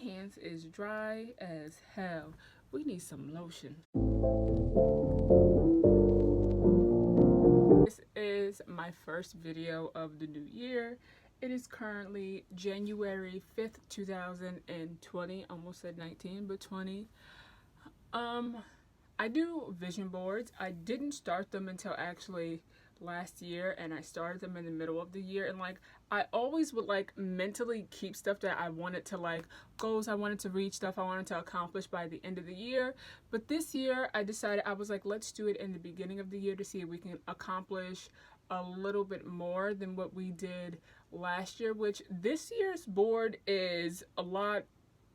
hands is dry as hell. We need some lotion. This is my first video of the new year. It is currently January 5th, 2020. Almost said 19, but 20. I do vision boards. I didn't start them until actually last year, and I started them in the middle of the year, and like I always would like mentally keep stuff that I wanted to, like goals I wanted to reach, stuff I wanted to accomplish by the end of the year. But this year I decided, I was like, let's do it in the beginning of the year to see if we can accomplish a little bit more than what we did last year, which this year's board is a lot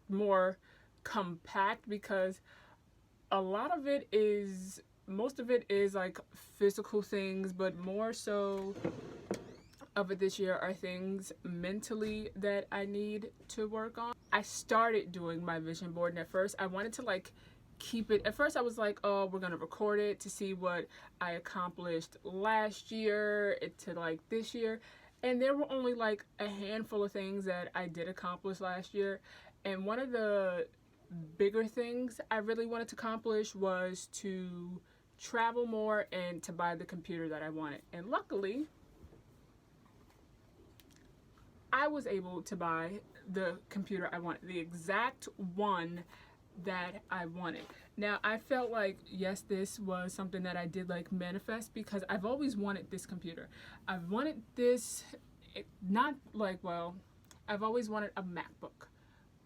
more compact because a lot of it is, most of it is like physical things, but more so of it this year are things mentally that I need to work on. I started doing my vision board, and at first I wanted to like keep it. At first I was like, oh, we're gonna record it to see what I accomplished last year to like this year, and there were only like a handful of things that I did accomplish last year. And one of the bigger things I really wanted to accomplish was to travel more and to buy the computer that I wanted. And luckily, I was able to buy the computer I wanted, the exact one that I wanted. Now, I felt like, yes, this was something that I did like manifest, because I've always wanted this computer. I've wanted this, not like, well, I've always wanted a MacBook.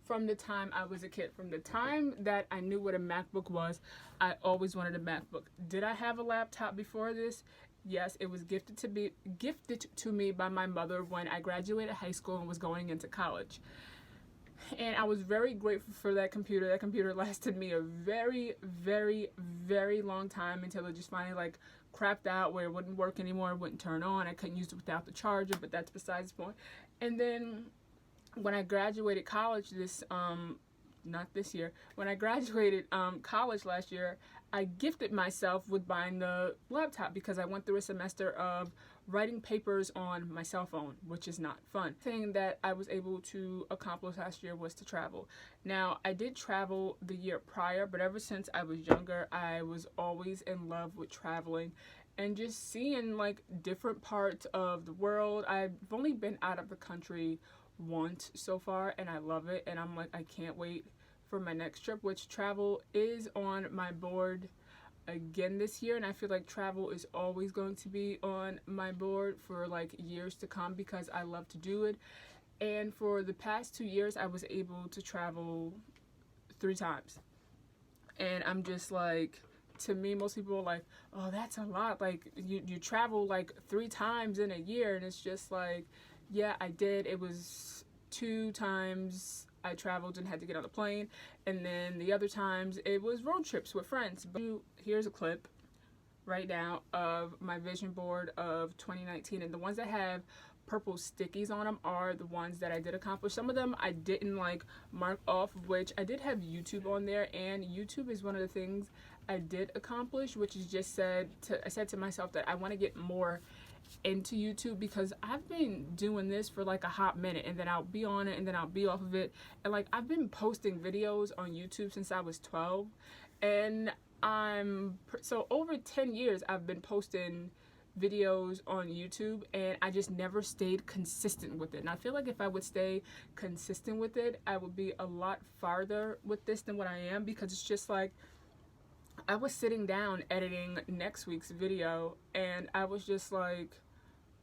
From the time I was a kid, from the time that I knew what a MacBook was, I always wanted a MacBook. Did I have a laptop before this? Yes, it was gifted to me by my mother when I graduated high school and was going into college. And I was very grateful for that computer. That computer lasted me a very, very, very long time until it just finally like crapped out where it wouldn't work anymore, it wouldn't turn on. I couldn't use it without the charger, but that's besides the point. And then when I graduated college not this year, when I graduated college last year, I gifted myself with buying the laptop because I went through a semester of writing papers on my cell phone, which is not fun. The thing that I was able to accomplish last year was to travel. Now, I did travel the year prior, but ever since I was younger, I was always in love with traveling and just seeing like different parts of the world. I've only been out of the country once so far, and I love it, and I'm like, I can't wait for my next trip, which travel is on my board again this year. And I feel like travel is always going to be on my board for like years to come because I love to do it. And for the past 2 years I was able to travel 3 times, and I'm just like, to me, most people are like, oh, that's a lot, like you travel like 3 times in a year. And it's just like, yeah, I did. It was 2 times I traveled and had to get on a plane, and then the other times it was road trips with friends. But here's a clip right now of my vision board of 2019, and the ones that have purple stickies on them are the ones that I did accomplish. Some of them I didn't like mark off, which I did have YouTube on there, and YouTube is one of the things I did accomplish, which is just I said to myself that I want to get more into YouTube because I've been doing this for like a hot minute, and then I'll be on it and then I'll be off of it. And like, I've been posting videos on YouTube since I was 12, and so over 10 years I've been posting videos on YouTube, and I just never stayed consistent with it. And I feel like if I would stay consistent with it, I would be a lot farther with this than what I am, because it's just like, I was sitting down editing next week's video, and I was just like,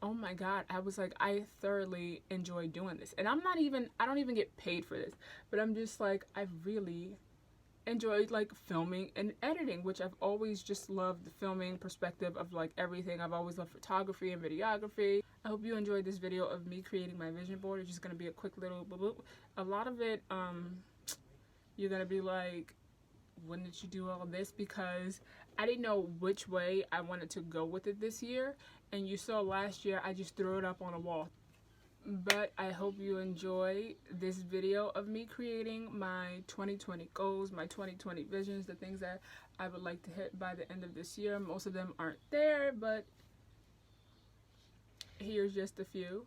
oh my god, I was like, I thoroughly enjoy doing this. And I don't even get paid for this, but I'm just like, I really enjoyed like filming and editing, which I've always just loved the filming perspective of like everything. I've always loved photography and videography. I hope you enjoyed this video of me creating my vision board. It's just gonna be a quick little bloop. A lot of it, you're gonna be like, when did you do all of this? Because I didn't know which way I wanted to go with it this year, and you saw last year I just threw it up on a wall. But I hope you enjoy this video of me creating my 2020 goals, my 2020 visions, the things that I would like to hit by the end of this year. Most of them aren't there, but here's just a few.